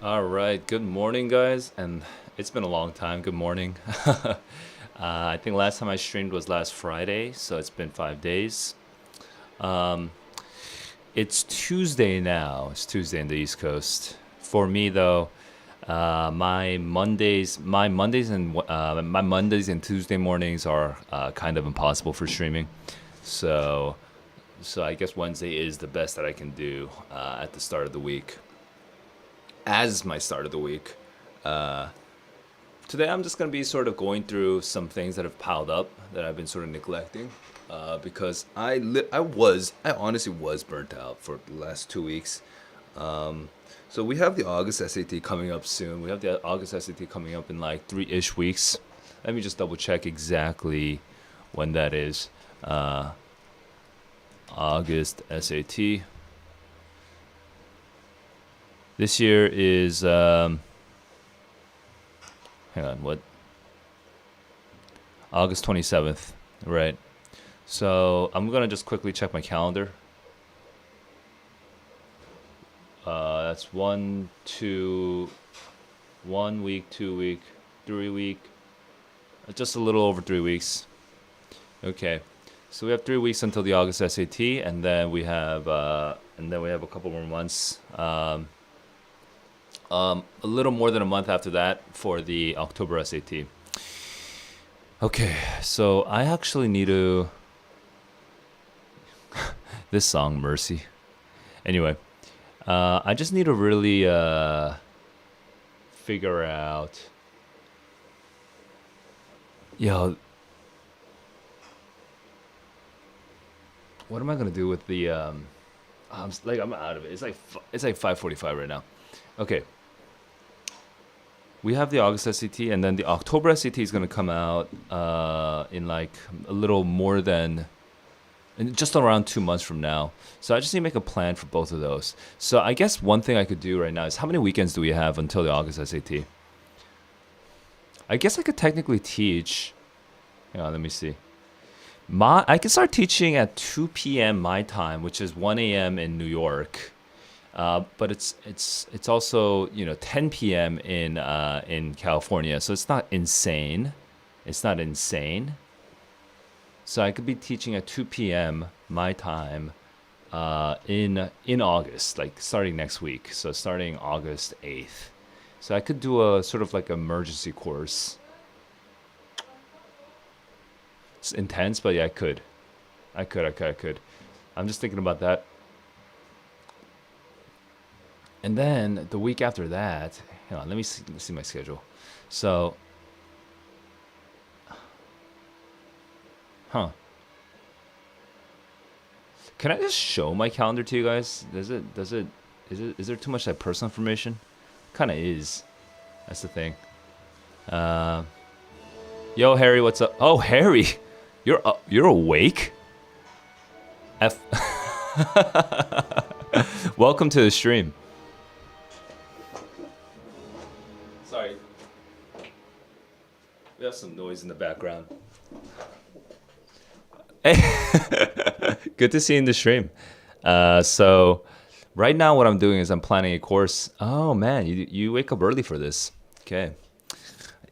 All right, good morning, guys, and it's been a long time. Good morning. I think last time I streamed was last Friday, so it's been 5 days. Um, it's Tuesday now. It's Tuesday in the East Coast. For me, though, my Mondays and Tuesday mornings are kind of impossible for streaming. So, so I guess Wednesday is the best that I can do at the start of the week. As my start of the week. Today I'm just going to be sort of going through some things that have piled up that I've been sort of neglecting because I honestly was burnt out for the last 2 weeks. So we have the August SAT coming up soon. We have the August SAT coming up in like 3-ish weeks. Let me just double check exactly when that is. Uh, August SAT. This year is hang on, what? August 27th, right? So I'm gonna just quickly check my calendar. That's 1 week, 2 week, 3 week, just a little over 3 weeks. Okay, so we have 3 weeks until the August SAT, and then we have a couple more months. A little more than a month after that for the October SAT. Okay, so I actually need to this song Mercy. Anyway, I just need to really figure out. Yo, what am I gonna do with the? I'm out of it. It's like 5:45 right now. Okay, we have the August SCT, and then the October SCT is gonna come out in like a little more than in just around 2 months from now. So I just need to make a plan for both of those. So I guess one thing I could do right now is how many weekends do we have until the August SAT? I guess I could technically teach. Hang on, let me see. I can start teaching at 2 p.m. my time, which is 1 a.m. in New York. But it's also 10 p.m. in California, so it's not insane. It's not insane. So I could be teaching at 2 p.m. my time in August, like starting next week. So starting August 8th. So I could do a sort of like emergency course. It's intense, but yeah, I could. I could. I'm just thinking about that. And then the week after that, hang on, let me see my schedule. So, huh. Can I just show my calendar to you guys? Is there too much like personal information? Kind of is. That's the thing. Uh, Yo, Harry, what's up? Oh, Harry, you're awake? F. Welcome to the stream. Sorry, we have some noise in the background. Hey, good to see you in the stream. So right now what I'm doing is I'm planning a course. Oh man, you wake up early for this. Okay,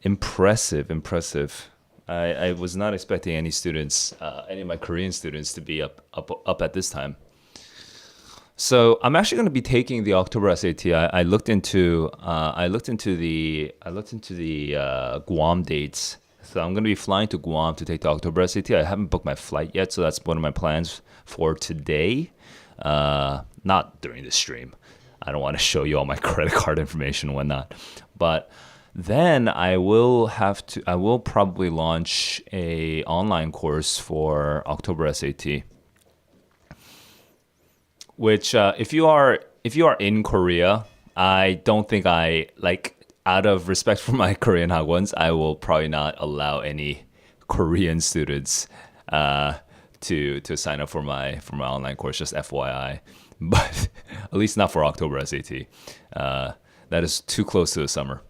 impressive, impressive. I was not expecting any of my Korean students to be up at this time. So I'm actually going to be taking the October SAT. I looked into the Guam dates. So I'm going to be flying to Guam to take the October SAT. I haven't booked my flight yet, so that's one of my plans for today. Not during the stream. I don't want to show you all my credit card information and whatnot. But then I will probably launch a online course for October SAT, which if you are in Korea, I don't think out of respect for my Korean hagwons, I will probably not allow any Korean students uh, to sign up for my online course. Just FYI, but at least not for October SAT. Uh, that is too close to the summer.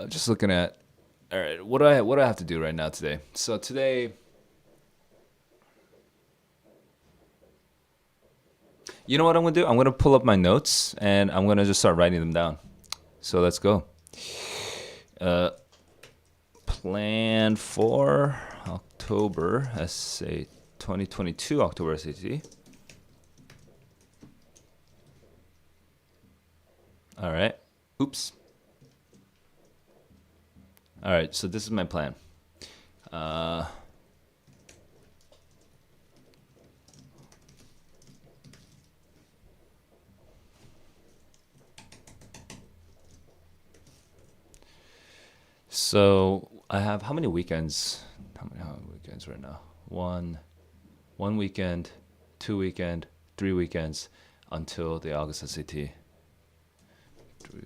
Just looking at. All right, what do I have to do right now today? So today You know what I'm gonna do? I'm gonna pull up my notes and I'm gonna just start writing them down. So let's go. Plan for October essay 2022 October SAT. All right. Oops. All right. So this is my plan. So I have how many weekends? How many weekends right now? One weekend, 2 weekend, 3 weekends until the August SAT. 3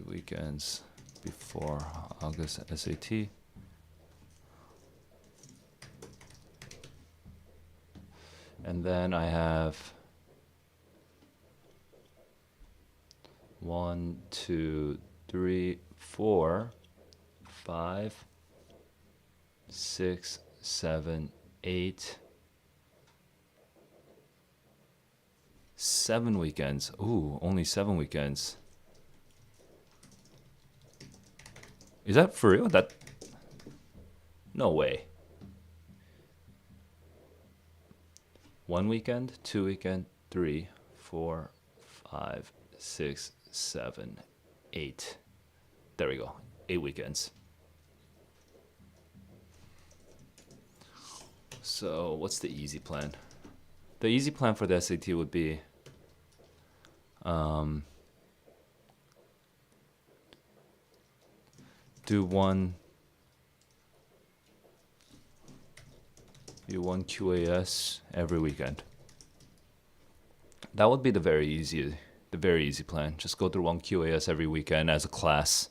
weekends before August SAT. And then I have 1, 2, 3, 4, 5, 6, 7, 8, 7 weekends. Ooh, only 7 weekends. Is that for real? That no way. 1 weekend, 2 weekend, 3, 4, 5, 6, 7, 8. There we go. 8 weekends. So what's the easy plan? The easy plan for the SAT would be do one QAS every weekend. That would be the very easy plan. Just go through one QAS every weekend as a class.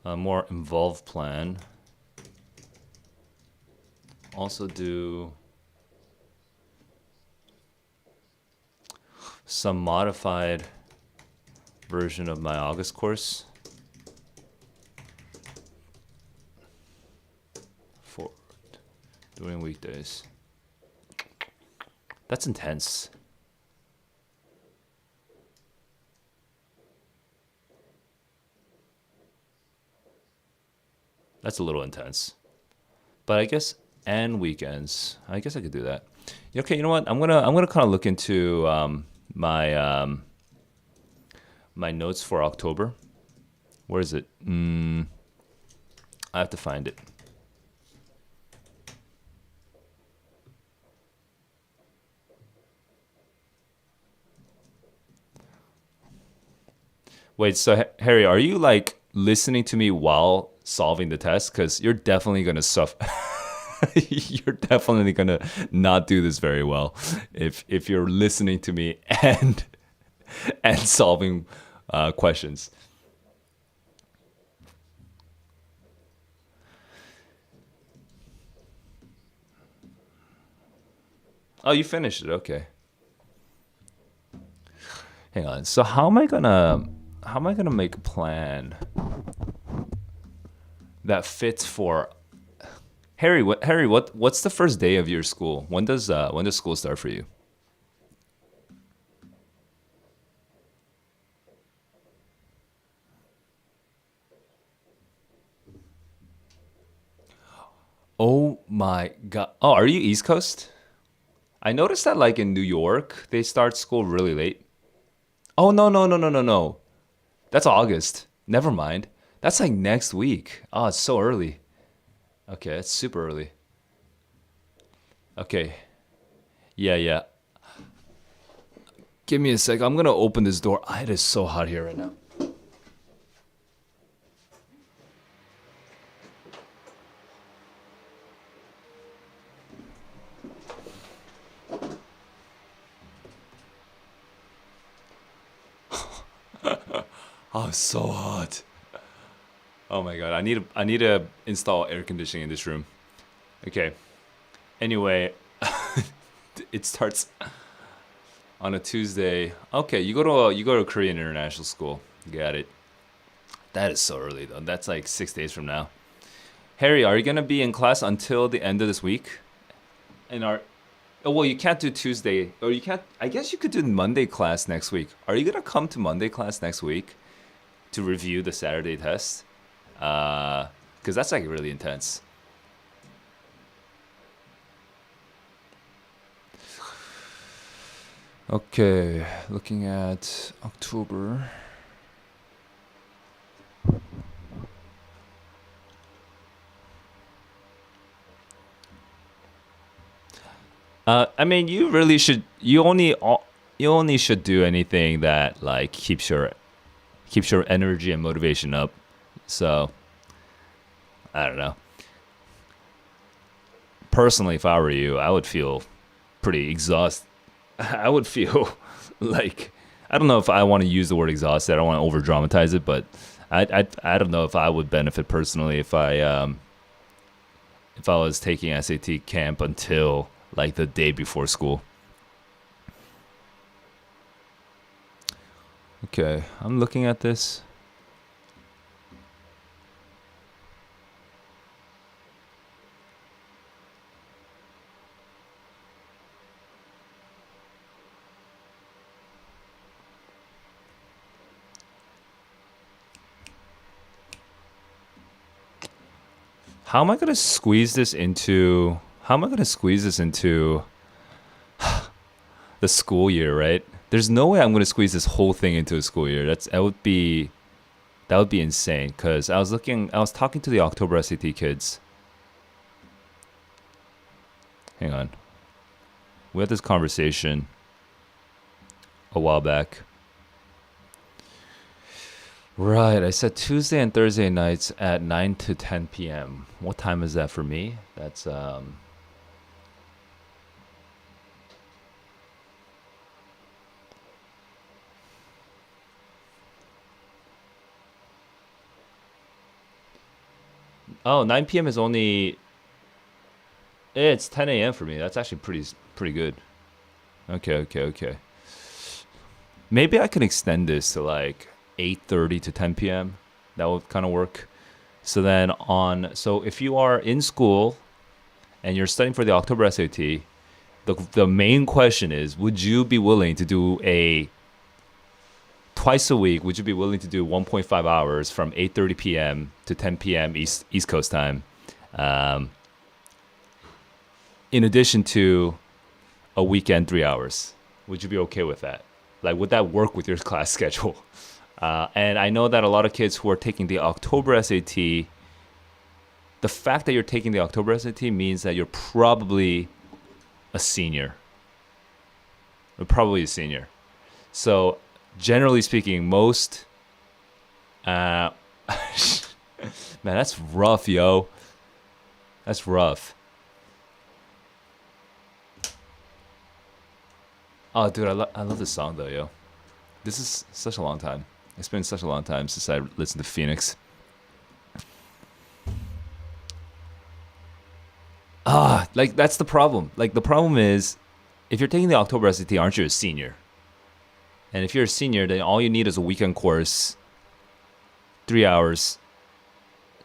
A more involved plan. Also do some modified version of my August course for doing weekdays. That's intense. That's a little intense. But I guess and weekends. I guess I could do that. Okay, you know what? I'm gonna kind of look into my my notes for October. Where is it? I have to find it. Wait, so Harry, are you like listening to me while solving the test? Because you're definitely gonna suffer. You're definitely gonna not do this very well if you're listening to me and solving questions. Oh, you finished it. Okay. Hang on. So how am I gonna make a plan that fits for Harry? What's the first day of your school? When does school start for you? Oh my god. Oh, are you East Coast? I noticed that like in New York, they start school really late. Oh no. That's August. Never mind. That's like next week. Oh, it's so early. Okay, it's super early. Okay. Yeah. Give me a sec. I'm gonna open this door. Ah, it is so hot here right now. Oh, it's so hot. Oh my god. I need to install air conditioning in this room. Okay. Anyway, it starts on a Tuesday. Okay, you go to Korean international school. Got it. That is so early though. That's like 6 days from now. Harry, are you gonna be in class until the end of this week? And are oh well, you can't do Tuesday, or you can't. I guess you could do Monday class next week. Are you gonna come to Monday class next week to review the Saturday test? Because that's like really intense. Okay, looking at October. I mean, you really should. You only should do anything that like keeps your energy and motivation up. So I don't know. Personally, if I were you, I would feel pretty exhausted. I would feel like I don't know if I want to use the word exhausted. I don't want to over dramatize it, but I don't know if I would benefit personally if I was taking SAT camp until like the day before school. Okay, I'm looking at this. How am I gonna squeeze this into? How am I gonna squeeze this into the school year? Right? There's no way I'm gonna squeeze this whole thing into a school year. That would be insane. Cause I was talking to the October SAT kids. Hang on, we had this conversation a while back. Right, I said Tuesday and Thursday nights at 9 to 10 p.m. What time is that for me? That's oh, 9 p.m. is only it's 10 a.m. for me. That's actually pretty good. Okay, okay, okay. Maybe I can extend this to like 8:30 to 10 p.m. That would kind of work. So if you are in school and you're studying for the October SAT, the main question is, would you be willing to do a twice a week? Would you be willing to do 1.5 hours from 8:30 p.m. to 10 p.m. East Coast time, um, in addition to a weekend 3 hours? Would you be okay with that? Like, would that work with your class schedule? And I know that a lot of kids who are taking the October SAT, the fact that you're taking the October SAT means that you're probably a senior. You're probably a senior. So, generally speaking, most. Man, that's rough, yo. That's rough. Oh, dude, I love this song, though, yo. This is such a long time. It's been such a long time since I listened to Phoenix. Like, that's the problem. Like, the problem is, if you're taking the October SAT, aren't you a senior? And if you're a senior, then all you need is a weekend course, 3 hours.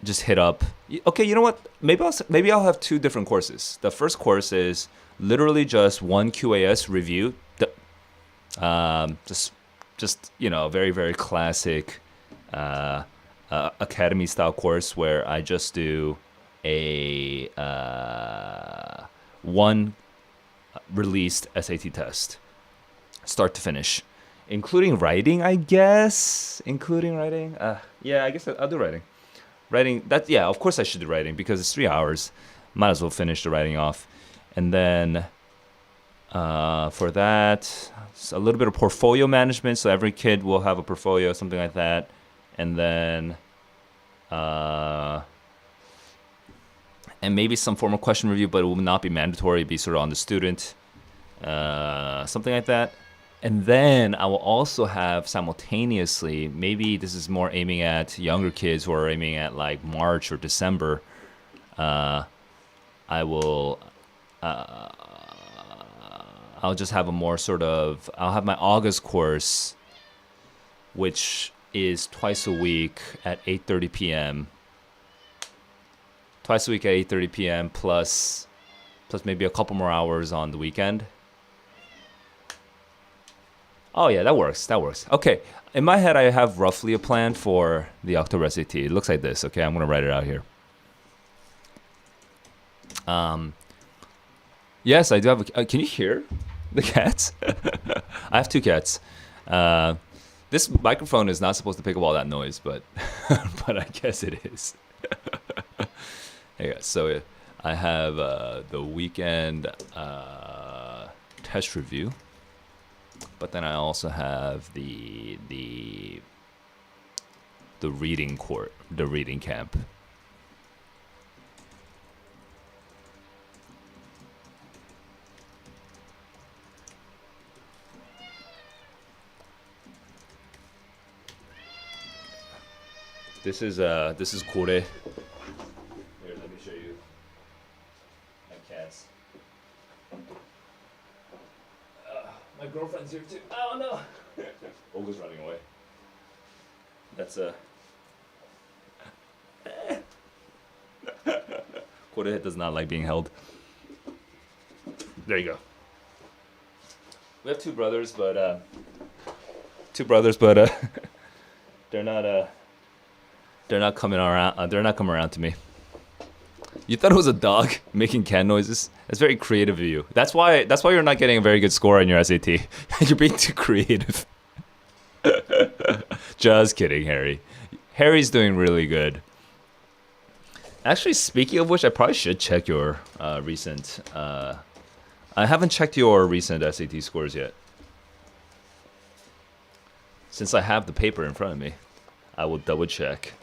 Just hit up. Okay, you know what? Maybe I'll have two different courses. The first course is literally just one QAS review. Just a very very classic academy style course where I just do a one released SAT test, start to finish, including writing, I guess. Including writing. Yeah, I guess I'll do writing. Writing, that, yeah, of course I should do writing because it's 3 hours. Might as well finish the writing off. And then for that, a little bit of portfolio management. So every kid will have a portfolio, something like that. And then and maybe some form of question review, but it will not be mandatory. It'll be sort of on the student, something like that. And then I will also have simultaneously, maybe this is more aiming at younger kids who are aiming at like March or December. I will, I'll just have a more sort of, I'll have my August course, which is twice a week at 8:30 p.m. Twice a week at 8:30 p.m. plus maybe a couple more hours on the weekend. Oh yeah, that works. That works. Okay. In my head, I have roughly a plan for the October SAT. It looks like this. Okay, I'm gonna write it out here. Yes, I do have. Can you hear the cats? I have two cats. This microphone is not supposed to pick up all that noise, but but I guess it is. Yeah. So I have the weekend test review. But then I also have the reading court, the reading camp. This is Kore. Here, let me show you my cats. My girlfriend's here too. Oh no! Olga's running away. That's Kore does not like being held. There you go. We have two brothers, but they're not coming around. They're not coming around to me. You thought it was a dog making cat noises? That's very creative of you. That's why you're not getting a very good score on your SAT. You're being too creative. Just kidding, Harry. Harry's doing really good. Actually, speaking of which, I probably should check your recent. I haven't checked your recent SAT scores yet. Since I have the paper in front of me, I will double check.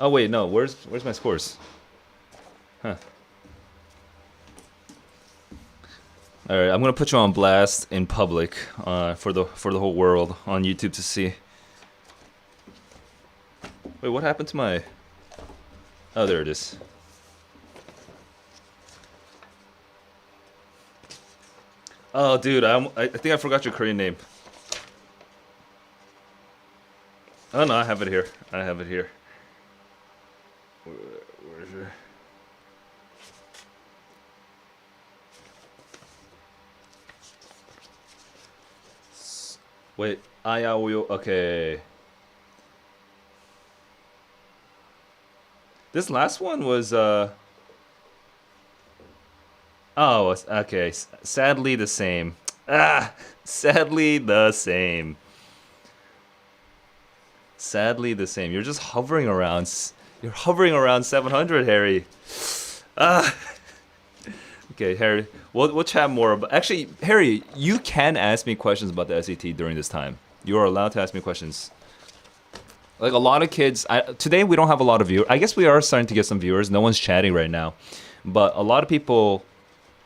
Oh wait, no. Where's my scores? Huh. All right, I'm gonna put you on blast in public for the whole world on YouTube to see. Wait, what happened to my? Oh, there it is. Oh, dude, I think I forgot your Korean name. Oh no, I have it here. I have it here. Where's your? Wait, Ayaoyo. Okay. This last one was oh, okay. Sadly the same. Ah, sadly the same. Sadly the same. You're just hovering around. You're hovering around 700, Harry. Ah. Okay, Harry. We'll chat more about. Actually, Harry, you can ask me questions about the SAT during this time. You are allowed to ask me questions. Like a lot of kids. Today we don't have a lot of viewers. I guess we are starting to get some viewers. No one's chatting right now, but a lot of people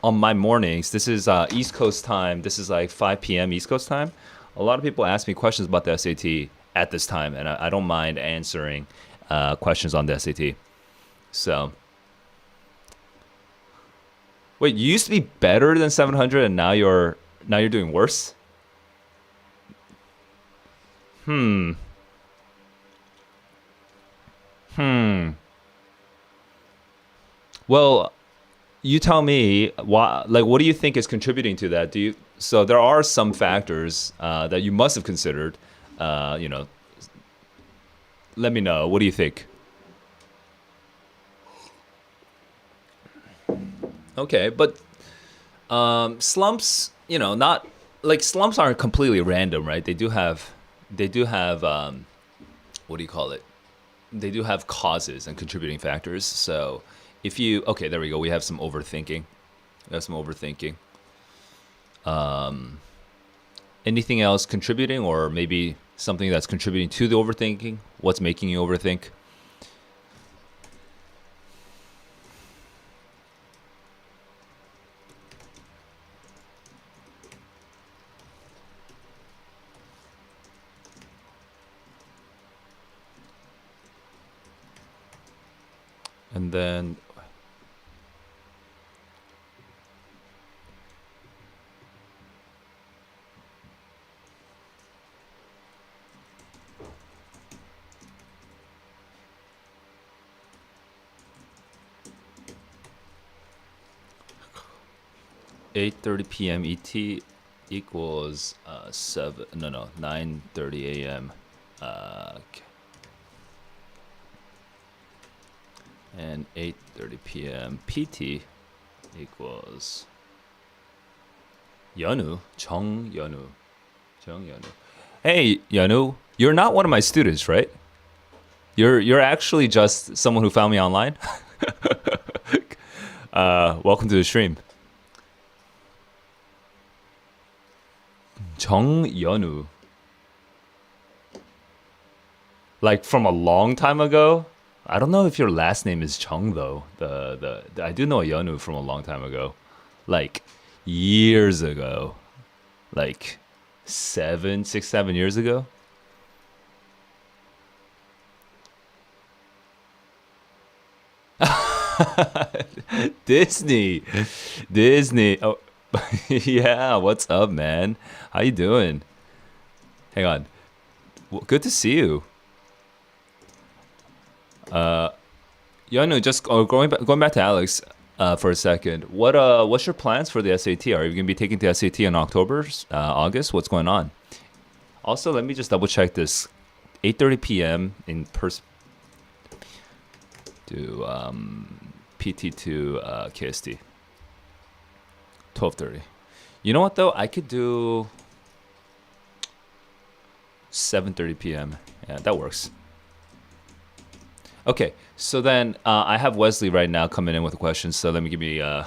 on my mornings. This is East Coast time. This is like 5 p.m. East Coast time. A lot of people ask me questions about the SAT at this time, and I don't mind answering questions on the SAT. So, wait, you used to be better than 700, and now you're doing worse. Hmm. Well, you tell me. What do you think is contributing to that? So there are some factors that you must have considered. You know, let me know. What do you think? Okay, but slumps, not like slumps aren't completely random, right? They do have what do you call it? They do have causes and contributing factors. So okay, there we go. We have some overthinking. Anything else contributing, or maybe something that's contributing to the overthinking? What's making you overthink? And then 8:30 p.m. ET equals 9:30 a.m. Okay. And 8:30 p.m. PT equals Yeonu, 정연우. Hey, Yeonu, you're not one of my students, right? You're actually just someone who found me online. Welcome to the stream. 정연우. Like from a long time ago? I don't know if your last name is Chung though. The I do know Yeonu from a long time ago. Like years ago. Like 7 years ago. Disney. Oh, yeah. What's up, man? How you doing? Hang on. Well, good to see you. Just going back to Alex for a second. What's your plans for the SAT? Are you gonna be taking the SAT in October, August? What's going on? Also, let me just double check this. 8:30 p.m. in person to PT to KST. 12:30. You know what though? I could do 7:30 p.m. Yeah, that works. Okay, so then I have Wesley right now coming in with a question. So let me give you,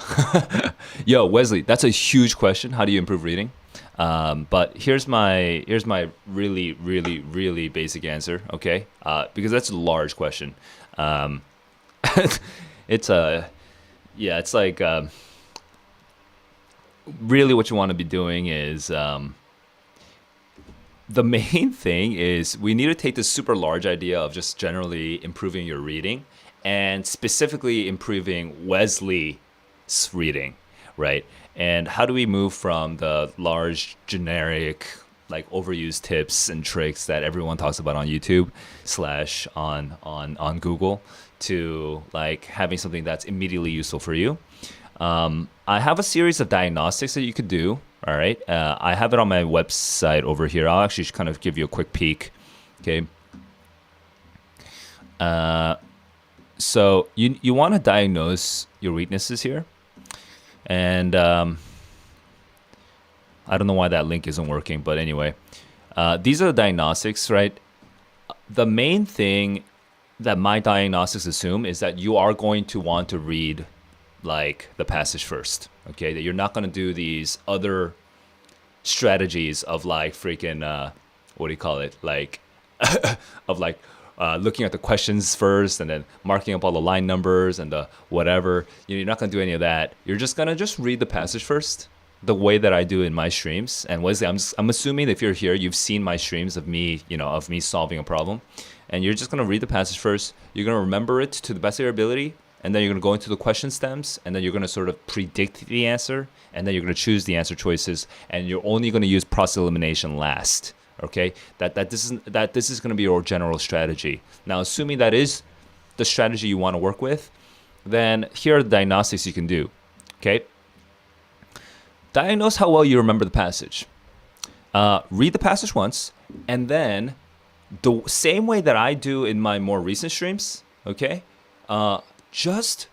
yo, Wesley, that's a huge question. How do you improve reading? But here's my really, really, really basic answer. Okay, because that's a large question. It's it's like really what you want to be doing is. The main thing is we need to take this super large idea of just generally improving your reading and specifically improving Wesley's reading, right? And how do we move from the large generic like overused tips and tricks that everyone talks about on YouTube slash on Google to like having something that's immediately useful for you? I have a series of diagnostics that you could do. All right. I have it on my website over here. I'll actually kind of give you a quick peek. Okay. So you want to diagnose your weaknesses here. And I don't know why that link isn't working, but anyway, these are the diagnostics, right? The main thing that my diagnostics assume is that you are going to want to read like the passage first, okay? That you're not going to do these other strategies of like freaking what do you call it, like of like looking at the questions first and then marking up all the line numbers and the whatever. You're not going to do any of that. You're just going to just read the passage first, the way that I do in my streams. And Wesley, I'm assuming that if you're here, you've seen my streams of me, of me solving a problem, and you're just going to read the passage first. You're going to remember it to the best of your ability. And then you're going to go into the question stems, and then you're going to sort of predict the answer, and then you're going to choose the answer choices, and you're only going to use process elimination last. Okay, that this is going to be your general strategy. Now, assuming that is the strategy you want to work with, then here are the diagnostics you can do. Okay, diagnose how well you remember the passage. Read the passage once, and then the same way that I do in my more recent streams. Okay. Just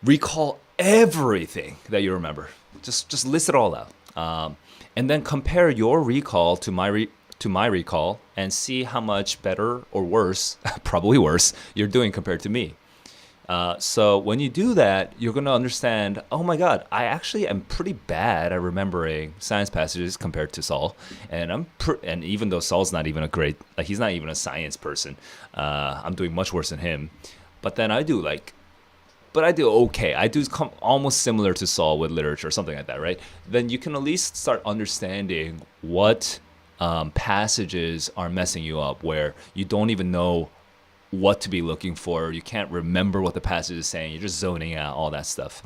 recall everything that you remember. Just list it all out, and then compare your recall to my recall and see how much better or worse, probably worse, you're doing compared to me. So when you do that, you're gonna understand. Oh my God, I actually am pretty bad at remembering science passages compared to Saul, and and even though Saul's not even he's not even a science person, I'm doing much worse than him. But then I do okay. I do come almost similar to Saul with literature or something like that, right? Then you can at least start understanding what passages are messing you up, where you don't even know what to be looking for. You can't remember what the passage is saying. You're just zoning out, all that stuff.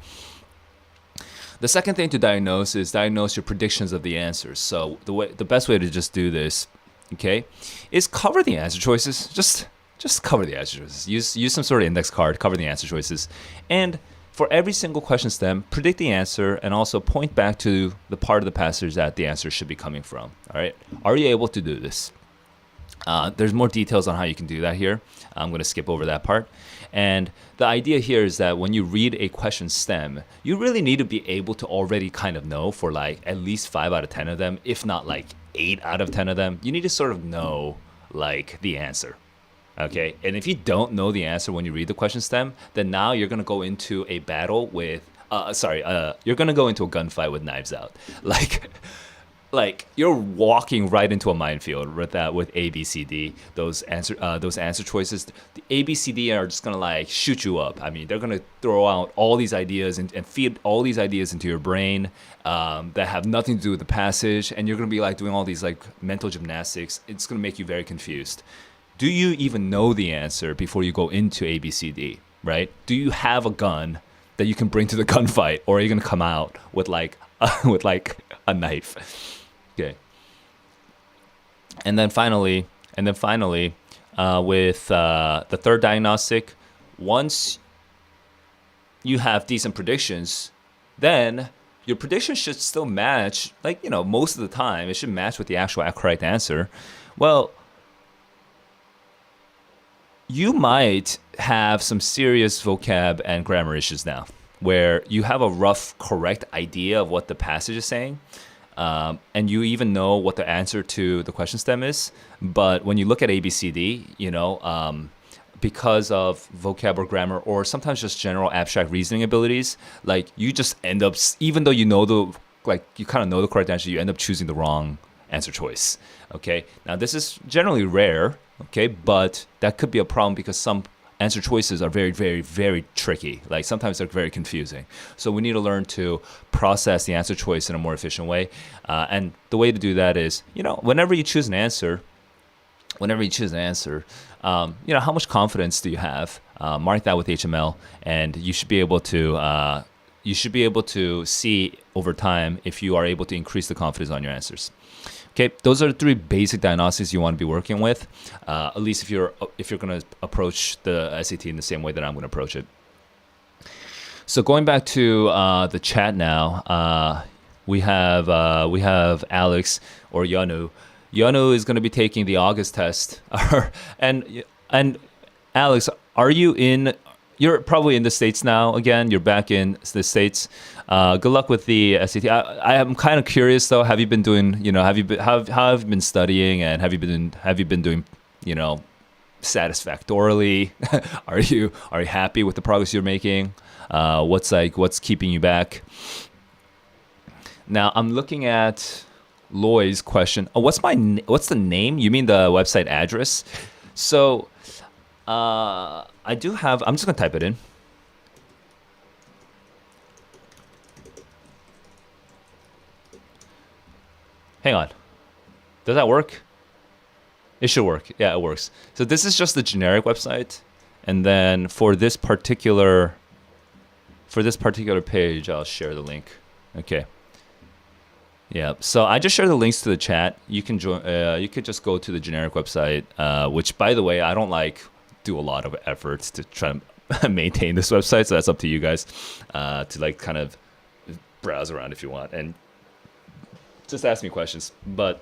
The second thing to diagnose is diagnose your predictions of the answers. So the best way to just do this, okay, is cover the answer choices. Just cover the answer choices. Use some sort of index card, cover the answer choices, and for every single question stem, predict the answer and also point back to the part of the passage that the answer should be coming from. All right. Are you able to do this? There's more details on how you can do that here. I'm going to skip over that part. And the idea here is that when you read a question stem, you really need to be able to already kind of know for like at least 5 out of 10 of them, if not like 8 out of 10 of them. You need to sort of know like the answer. Okay. And if you don't know the answer when you read the question stem, then now you're going to go into a battle with, you're going to go into a gunfight with knives out. Like you're walking right into a minefield with that, with A, B, C, D. Those answer choices, the A, B, C, D are just gonna like shoot you up. I mean, they're gonna throw out all these ideas and feed all these ideas into your brain that have nothing to do with the passage, and you're gonna be like doing all these like mental gymnastics. It's gonna make you very confused. Do you even know the answer before you go into A, B, C, D? Right? Do you have a gun that you can bring to the gunfight, or are you gonna come out with like with like a knife? Okay. And then finally, with the third diagnostic, once you have decent predictions, then your prediction should still match, like, most of the time, it should match with the actual correct answer. Well, you might have some serious vocab and grammar issues now, where you have a rough, correct idea of what the passage is saying. And you even know what the answer to the question stem is. But when you look at ABCD, because of vocab or grammar, or sometimes just general abstract reasoning abilities, like you just end up, even though you kind of know the correct answer, you end up choosing the wrong answer choice. Okay. Now this is generally rare. Okay. But that could be a problem because some answer choices are very, very, very tricky. Like sometimes they're very confusing. So we need to learn to process the answer choice in a more efficient way. And the way to do that is, whenever you choose an answer, how much confidence do you have? Mark that with HML, and you should be able to see over time if you are able to increase the confidence on your answers. Okay, those are the 3 basic diagnostics you want to be working with, at least if you're going to approach the SAT in the same way that I'm going to approach it. So going back to the chat now, we have Alex or Yanu. Yanu is going to be taking the August test, and Alex, are you in? You're probably in the States now. Again, you're back in the States. Good luck with the SAT. I am kind of curious though. Have you been doing? How have you been studying, and have you been doing? Satisfactorily? Are you happy with the progress you're making? What's keeping you back? Now I'm looking at Loy's question. Oh, what's the name? You mean the website address? So, I do have. I'm just gonna type it in. Hang on. Does that work? It should work. Yeah, it works. So this is just the generic website, and then for this particular page, I'll share the link. Okay. Yeah. So I just shared the links to the chat. You can join. You could just go to the generic website, which, by the way, I don't do a lot of efforts to try to maintain this website. So that's up to you guys to kind of browse around if you want and just ask me questions. But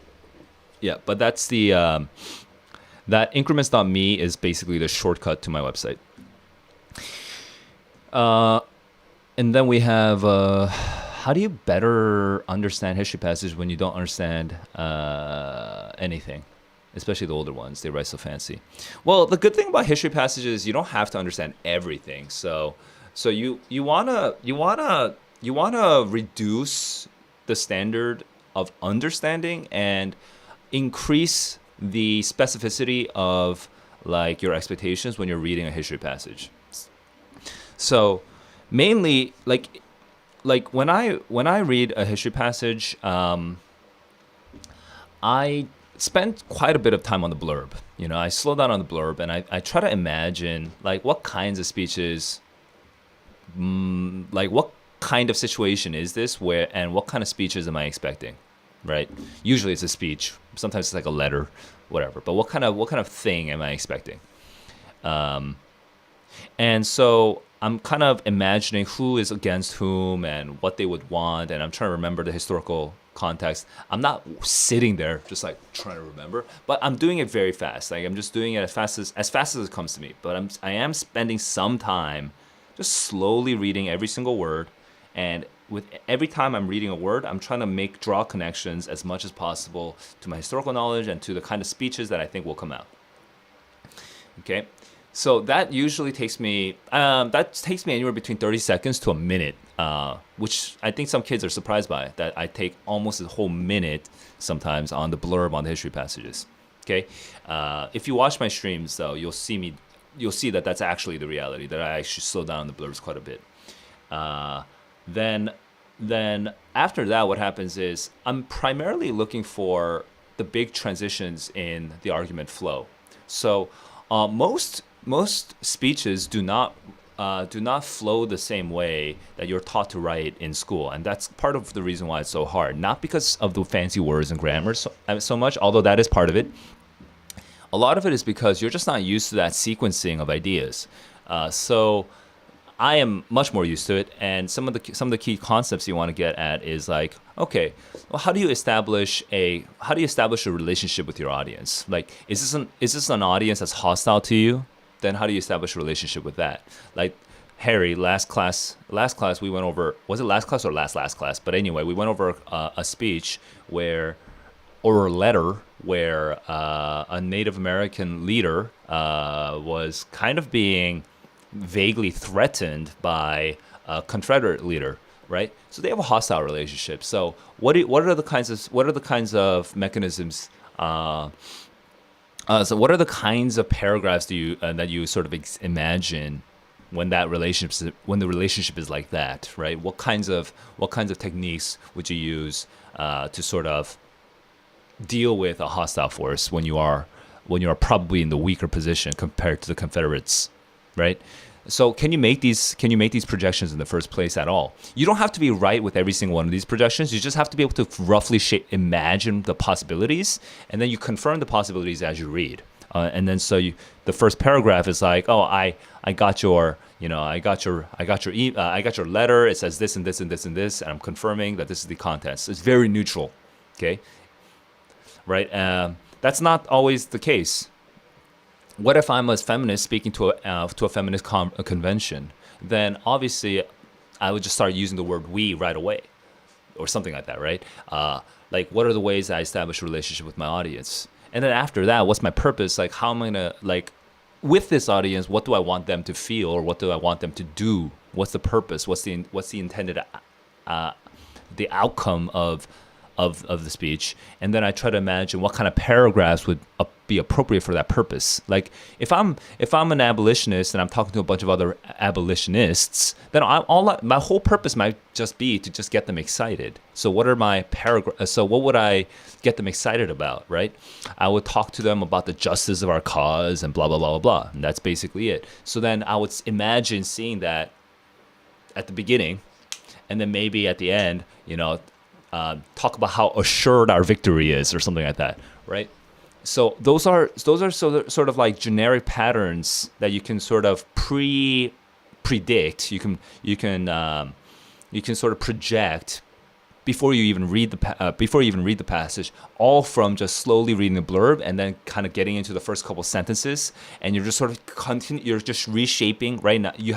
yeah, but that's the that increments.me is basically the shortcut to my website. And then we have how do you better understand history passages when you don't understand anything, especially the older ones? They write so fancy. Well, the good thing about history passages is you don't have to understand everything. So you wanna reduce the standard of understanding and increase the specificity of your expectations when you're reading a history passage. So mainly like when I read a history passage, I spend quite a bit of time on the blurb. I slow down on the blurb and I try to imagine what kinds of speeches, what kind of situation is this, and what kind of speeches am I expecting, right? Usually it's a speech. Sometimes it's like a letter, whatever. But what kind of thing am I expecting? And so I'm kind of imagining who is against whom and what they would want, and I'm trying to remember the historical context. I'm not sitting there just like trying to remember, but I'm doing it very fast. Like I'm just doing it as fast as it comes to me. But I am spending some time just slowly reading every single word, and with every time I'm reading a word, I'm trying to draw connections as much as possible to my historical knowledge and to the kind of speeches that I think will come out. Okay, so that usually takes me anywhere between 30 seconds to a minute, which I think some kids are surprised by, that I take almost a whole minute sometimes on the blurb on the history passages. Okay, if you watch my streams though, you'll see that that's actually the reality, that I actually slow down the blurbs quite a bit. Then after that, what happens is I'm primarily looking for the big transitions in the argument flow. So most speeches do not flow the same way that you're taught to write in school, and that's part of the reason why it's so hard. Not because of the fancy words and grammar so much, although that is part of it. A lot of it is because you're just not used to that sequencing of ideas. So I am much more used to it, and some of the key concepts you want to get at is like, okay, well, how do you establish a relationship with your audience? Like, is this an audience that's hostile to you? Then how do you establish a relationship with that? Like Harry, last class we went over, was it last class or last class? But anyway, we went over a speech or a letter where a Native American leader was kind of being vaguely threatened by a Confederate leader, right? So they have a hostile relationship. So what are the kinds of mechanisms? So what are the kinds of paragraphs that you sort of imagine when the relationship is like that, right? What kinds of techniques would you use to sort of deal with a hostile force when you are probably in the weaker position compared to the Confederates, right? So can you make these projections in the first place at all? You don't have to be right with every single one of these projections. You just have to be able to roughly imagine the possibilities, and then you confirm the possibilities as you read. And then the first paragraph is like, oh, I got your letter. It says this and this and this and this, and I'm confirming that this is the contents. It's very neutral, okay? Right? That's not always the case. What if I'm a feminist speaking to a feminist convention? Then obviously, I would just start using the word "we" right away, or something like that, right? Like, what are the ways I establish a relationship with my audience? And then after that, what's my purpose? Like, how am I gonna, like, with this audience, what do I want them to feel, or what do I want them to do? What's the purpose? What's the intended the outcome of the speech? And then I try to imagine what kind of paragraphs would be appropriate for that purpose. Like if I'm an abolitionist and I'm talking to a bunch of other abolitionists, then my whole purpose might just be to just get them excited. So what are my paragraphs? So what would I get them excited about, right? I would talk to them about the justice of our cause and blah blah blah blah blah, and that's basically it. So then I would imagine seeing that at the beginning, and then maybe at the end, talk about how assured our victory is, or something like that, right? So those are sort of like generic patterns that you can sort of predict. You can sort of project before you even read the passage, all from just slowly reading the blurb and then kind of getting into the first couple sentences, and you're just sort of you're just reshaping right now. You're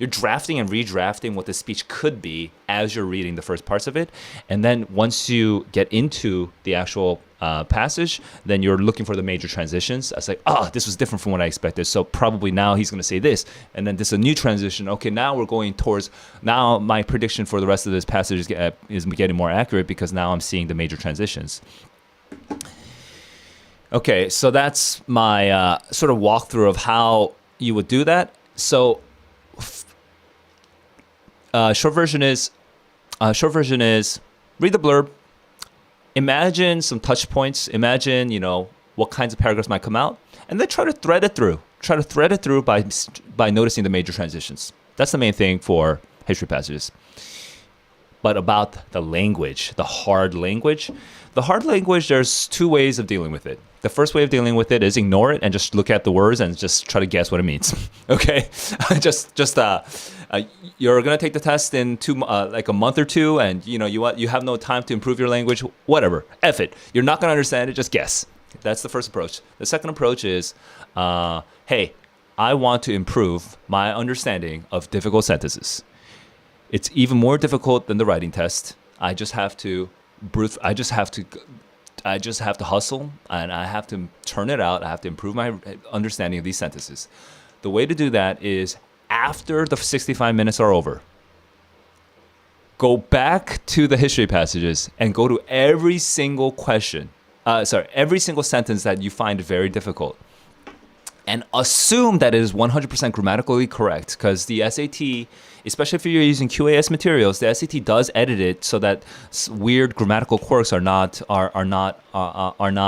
drafting and redrafting what the speech could be as you're reading the first parts of it, and then once you get into the actual passage, then you're looking for the major transitions. I was like, this was different from what I expected. So probably now he's going to say this, and then this is a new transition. Okay, now we're going towards. Now my prediction for the rest of this passage is getting more accurate because now I'm seeing the major transitions. Okay, so that's my sort of walkthrough of how you would do that. So short version is read the blurb. Imagine some touch points. Imagine, what kinds of paragraphs might come out, and then try to thread it through. Try to thread it through by noticing the major transitions. That's the main thing for history passages. but about the language, the hard language. The hard language, there's two ways of dealing with it. The first way of dealing with it is ignore it and just look at the words and just try to guess what it means. Okay, you're gonna take the test in like a month or two, and you have no time to improve your language. Whatever, F it. You're not gonna understand it. Just guess. That's the first approach. The second approach is, hey, I want to improve my understanding of difficult sentences. It's even more difficult than the writing test. I just have to hustle, and I have to turn it out. I have to improve my understanding of these sentences. The way to do that is after the 65 minutes are over, go back to the history passages and go to every single every single sentence that you find very difficult, and assume that it is 100% grammatically correct, because the SAT, especially if you're using QAS materials, the SAT does edit it so that weird grammatical quirks are not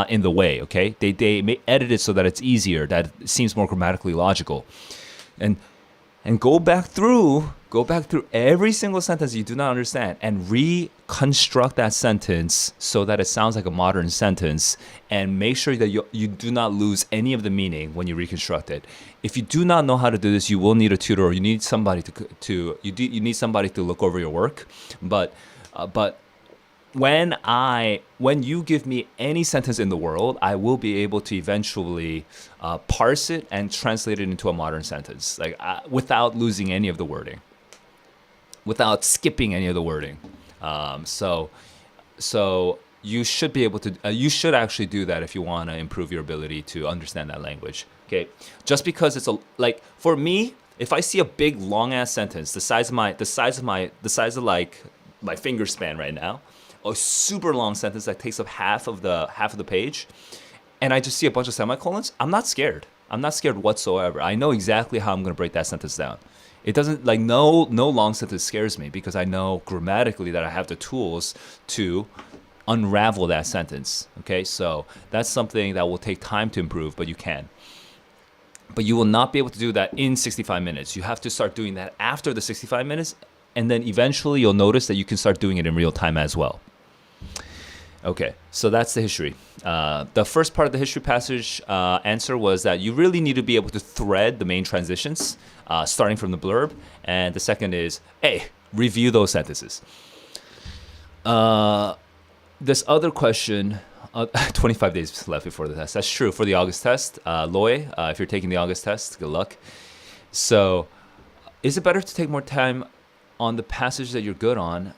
in the way. Okay, they may edit it so that it's easier, that it seems more grammatically logical, and go back through every single sentence you do not understand and reconstruct that sentence so that it sounds like a modern sentence, and make sure that you do not lose any of the meaning when you reconstruct it. If you do not know how to do this, you will need a tutor, or you need somebody to look over your work. But when you give me any sentence in the world, I will be able to eventually parse it and translate it into a modern sentence, without losing any of the wording, without skipping any of the wording. So you should be able to. You should actually do that if you want to improve your ability to understand that language. Okay, just because it's for me, if I see a big long ass sentence, the size of like my finger span right now, a super long sentence that takes up half of the page, and I just see a bunch of semicolons, I'm not scared. I'm not scared whatsoever. I know exactly how I'm going to break that sentence down. It doesn't no long sentence scares me, because I know grammatically that I have the tools to unravel that sentence. Okay, so that's something that will take time to improve, but you can. But you will not be able to do that in 65 minutes. You have to start doing that after the 65 minutes, and then eventually you'll notice that you can start doing it in real time as well. Okay, so that's the history. The first part of the history passage answer was that you really need to be able to thread the main transitions, starting from the blurb. And the second is, hey, review those sentences. This other question, 25 days left before the test. That's true for the August test. Loy, if you're taking the August test, good luck. So is it better to take more time on the passage that you're good on,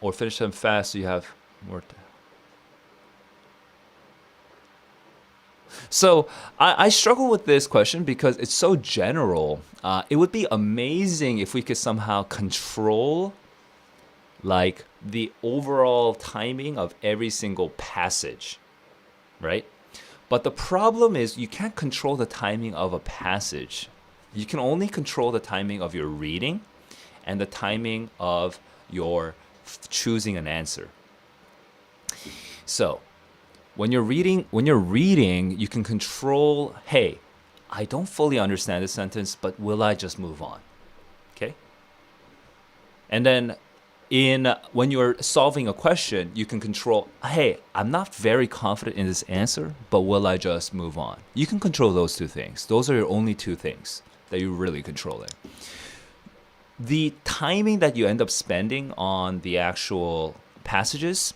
or finish them fast so you have more time? So I struggle with this question because it's so general. It would be amazing if we could somehow control the overall timing of every single passage, right? But the problem is you can't control the timing of a passage. You can only control the timing of your reading and the timing of your choosing an answer. So when you're reading, you can control, hey, I don't fully understand this sentence, but will I just move on? Okay? And then when you're solving a question, you can control, hey, I'm not very confident in this answer, but will I just move on? You can control those two things. Those are your only two things that you're really controlling. The timing that you end up spending on the actual passages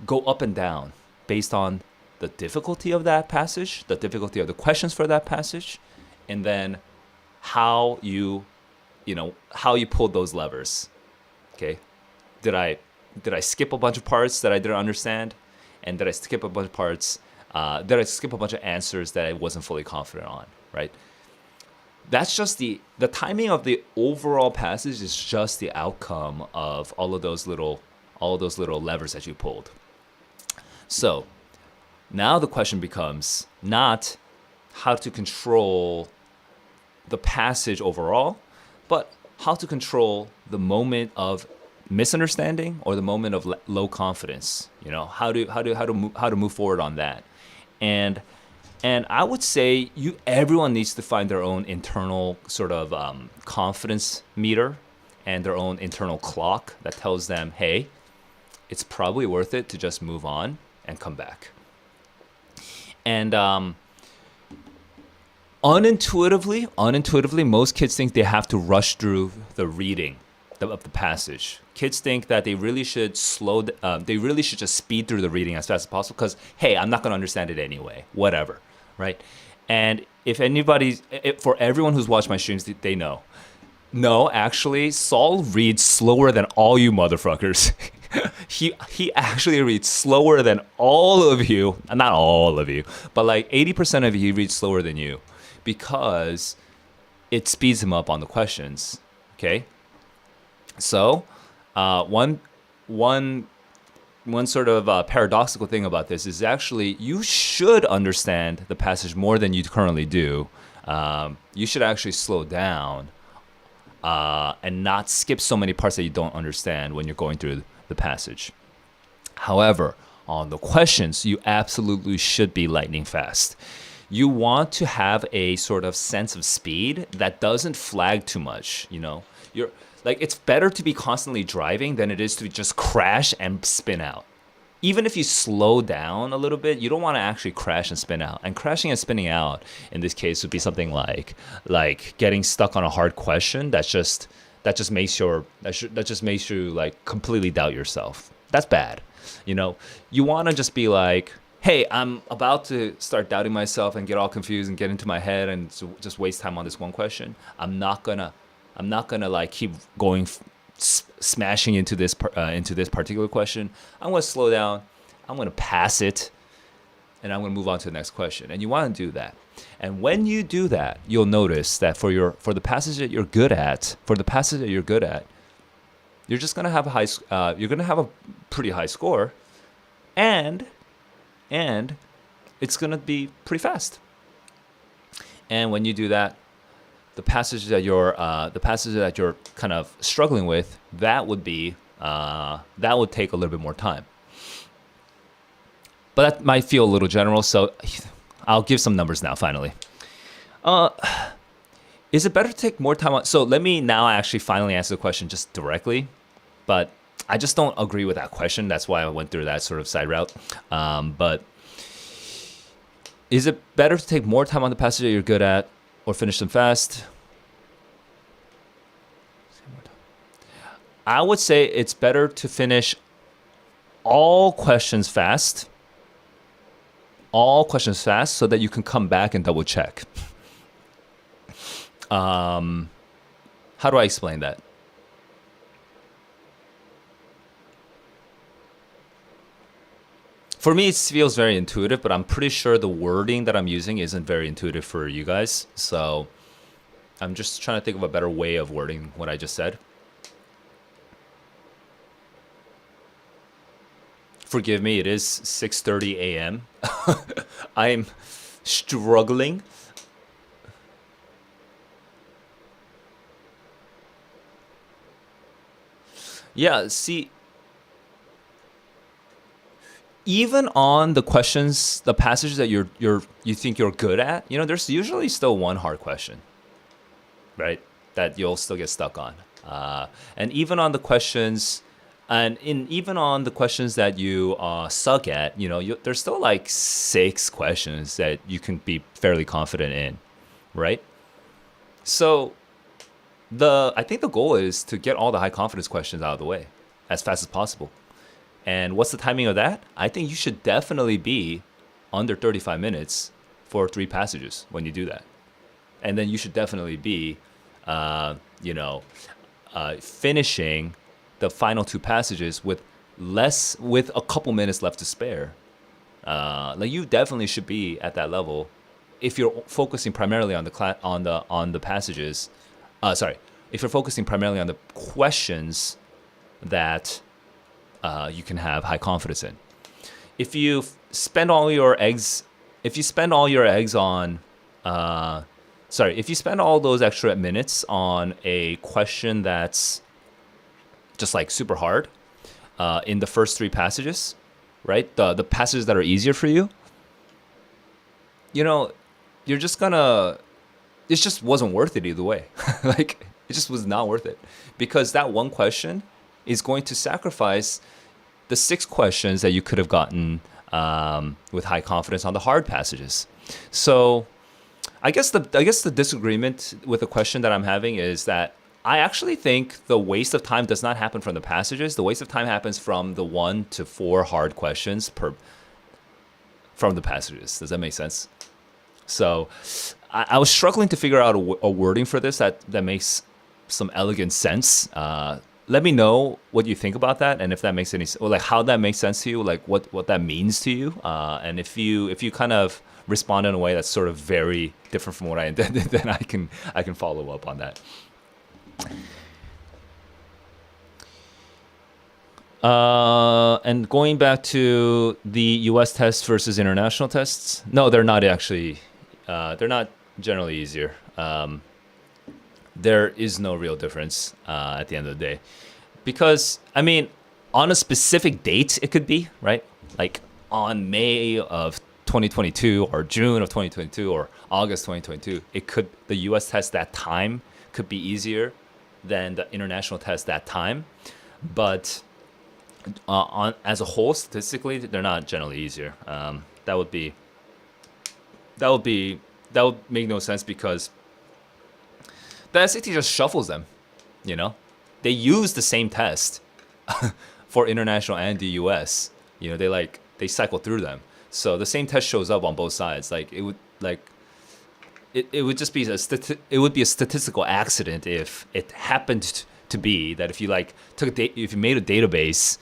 go up and down based on the difficulty of that passage, the difficulty of the questions for that passage, and then how you pulled those levers. Okay? Did I skip a bunch of parts that I didn't understand? And did I skip a bunch of parts? Did I skip a bunch of answers that I wasn't fully confident on? Right? That's just the timing of the overall passage is just the outcome of all of those little levers that you pulled. So now the question becomes not how to control the passage overall, but how to control the moment of misunderstanding or the moment of low confidence. How to move forward on that. And I would say everyone needs to find their own internal sort of confidence meter and their own internal clock that tells them, hey, it's probably worth it to just move on and come back. And unintuitively, most kids think they have to rush through the reading of the passage. Kids think that they really should they really should just speed through the reading as fast as possible because, hey, I'm not going to understand it anyway, whatever, right? And for everyone who's watched my streams, they know. No, actually, Saul reads slower than all you motherfuckers. He actually reads slower than all of you. Not all of you, but like 80% of you, he reads slower than you because it speeds him up on the questions. Okay? So, one sort of paradoxical thing about this is actually you should understand the passage more than you currently do. You should actually slow down and not skip so many parts that you don't understand when you're going through the passage. However, on the questions, you absolutely should be lightning fast. You want to have a sort of sense of speed that doesn't flag too much. You're like, it's better to be constantly driving than it is to just crash and spin out. Even if you slow down a little bit, you don't want to actually crash and spin out. And crashing and spinning out in this case would be something like getting stuck on a hard question that just makes you like completely doubt yourself. That's bad. You want to just be like, hey, I'm about to start doubting myself and get all confused and get into my head and just waste time on this one question. I'm not gonna like keep going smashing into this particular question. I'm gonna slow down. I'm gonna pass it, and I'm gonna move on to the next question. And you want to do that. And when you do that, you'll notice that for the passage that you're good at, you're just gonna have a pretty high score, and it's gonna be pretty fast. And when you do that, the passage that you're kind of struggling with, that would take a little bit more time. But that might feel a little general, so I'll give some numbers now. Finally, is it better to take more time on? So let me now actually finally answer the question just directly, but I just don't agree with that question. That's why I went through that sort of side route. But is it better to take more time on the passage that you're good at, or finish them fast? I would say it's better to finish all questions fast so that you can come back and double check. How do I explain that? For me, it feels very intuitive, but I'm pretty sure the wording that I'm using isn't very intuitive for you guys. So I'm just trying to think of a better way of wording what I just said. Forgive me, it is 6:30 a.m. I'm struggling. Yeah, see, even on the questions, the passages that you think you're good at, there's usually still one hard question, right? That you'll still get stuck on. And even on the questions, even on the questions that you suck at, there's still like 6 questions that you can be fairly confident in, right? So I think the goal is to get all the high confidence questions out of the way as fast as possible. And what's the timing of that? I think you should definitely be under 35 minutes for 3 passages when you do that. And then you should definitely be, finishing the final 2 passages with a couple minutes left to spare. You definitely should be at that level if you're focusing primarily on the passages. If you're focusing primarily on the questions that you can have high confidence in. If you spend all your eggs on, if you spend all those extra minutes on a question that's just like super hard in the first 3 passages, right? The passages that are easier for you, you're just gonna, it just wasn't worth it either way. Like, It just was not worth it because that one question is going to sacrifice the 6 questions that you could have gotten with high confidence on the hard passages. So I guess the disagreement with the question that I'm having is that I actually think the waste of time does not happen from the passages. The waste of time happens from the 1 to 4 hard questions from the passages. Does that make sense? So I was struggling to figure out a wording for this that makes some elegant sense. Let me know what you think about that, and if that makes any, or like how that makes sense to you, like what that means to you, and if you kind of respond in a way that's sort of very different from what I intended, then I can follow up on that. And going back to the U.S. tests versus international tests, no, they're not actually. They're not generally easier. There is no real difference at the end of the day. Because, I mean, on a specific date, it could be, right? Like on May of 2022 or June of 2022 or August 2022, the US test that time could be easier than the international test that time. But as a whole, statistically, they're not generally easier. That would make no sense because the SAT just shuffles them, you know? They use the same test for international and the US. You know, they cycle through them. So the same test shows up on both sides. Like it would just be a statistical accident if it happened to be that if you if you made a database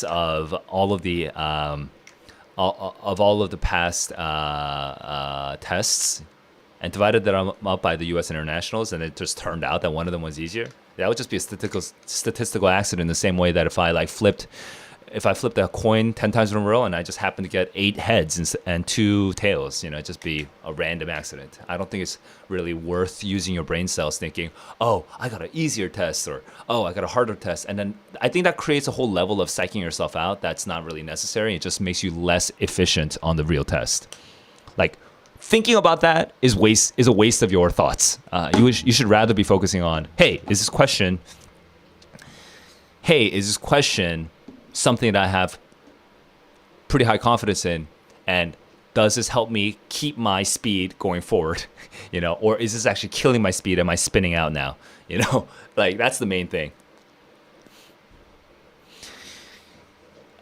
of all of the past tests and divided them up by the U.S. internationals, and it just turned out that one of them was easier, that would just be a statistical accident. In the same way that if I flipped a coin 10 times in a row and I just happened to get 8 heads and 2 tails, you know, it'd just be a random accident. I don't think it's really worth using your brain cells thinking, oh, I got an easier test, or oh, I got a harder test. And then I think that creates a whole level of psyching yourself out that's not really necessary. It just makes you less efficient on the real test. Like, thinking about that is a waste of your thoughts. You should rather be focusing on, hey, is this question something that I have pretty high confidence in, and does this help me keep my speed going forward? You know, or is this actually killing my speed? Am I spinning out now? You know, like that's the main thing.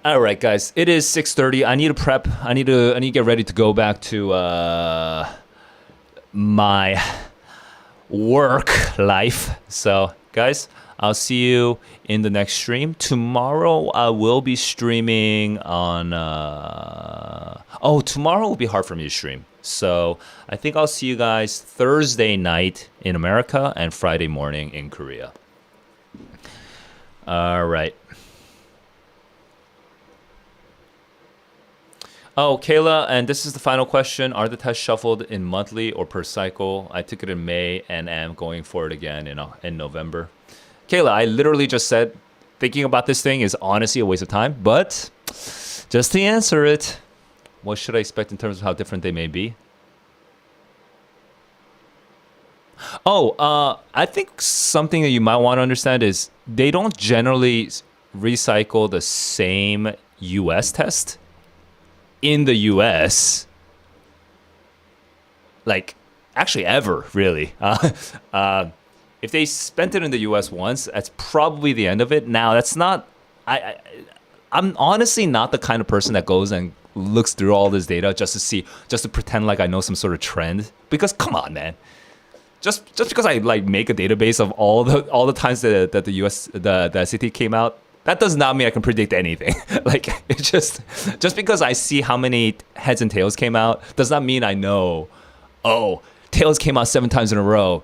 All right, guys, it is 6:30. I need to prep. I need to get ready to go back to my work life. So, guys, I'll see you in the next stream. Tomorrow I will be streaming on... tomorrow will be hard for me to stream. So I think I'll see you guys Thursday night in America and Friday morning in Korea. All right. Oh, Kayla, and this is the final question. Are the tests shuffled in monthly or per cycle? I took it in May and am going for it again in November. Kayla, I literally just said thinking about this thing is honestly a waste of time, but just to answer it, what should I expect in terms of how different they may be? I think something that you might want to understand is they don't generally recycle the same US test in the US, like actually ever, really. If they spent it in the US once, that's probably the end of it. Now, that's not... I'm honestly not the kind of person that goes and looks through all this data just to pretend like I know some sort of trend. Because come on, man. Just because I make a database of all the times that the US the SAT came out, that does not mean I can predict anything. Like, it's just because I see how many heads and tails came out does not mean I know, oh, tails came out 7 times in a row.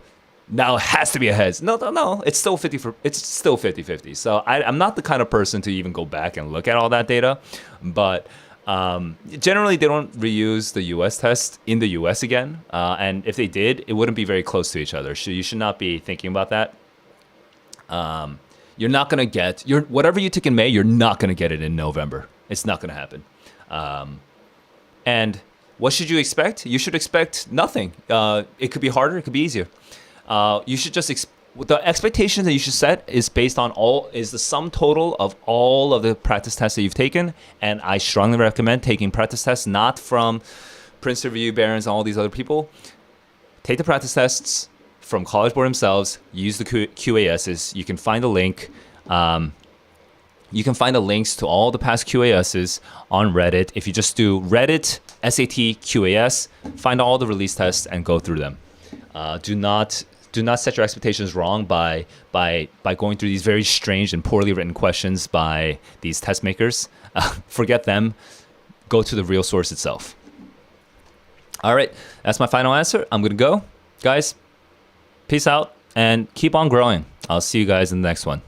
Now it has to be a heads. No. It's still 50-50. So I'm not the kind of person to even go back and look at all that data. But generally, they don't reuse the US test in the US again. And if they did, it wouldn't be very close to each other. So you should not be thinking about that. You're not going to get whatever you took in May, you're not going to get it in November. It's not going to happen. And what should you expect? You should expect nothing. It could be harder. It could be easier. You should just the expectations that you should set is based on is the sum total of all of the practice tests that you've taken. And I strongly recommend taking practice tests not from Prince Review, Barron's, and all these other people. Take the practice tests from College Board themselves. Use the QASs. You can find a link. You can find the links to all the past QASs on Reddit. If you just do Reddit SAT QAS, find all the release tests and go through them. Do not set your expectations wrong by going through these very strange and poorly written questions by these test makers. Forget them. Go to the real source itself. All right, that's my final answer. I'm gonna go, guys. Peace out and keep on growing. I'll see you guys in the next one.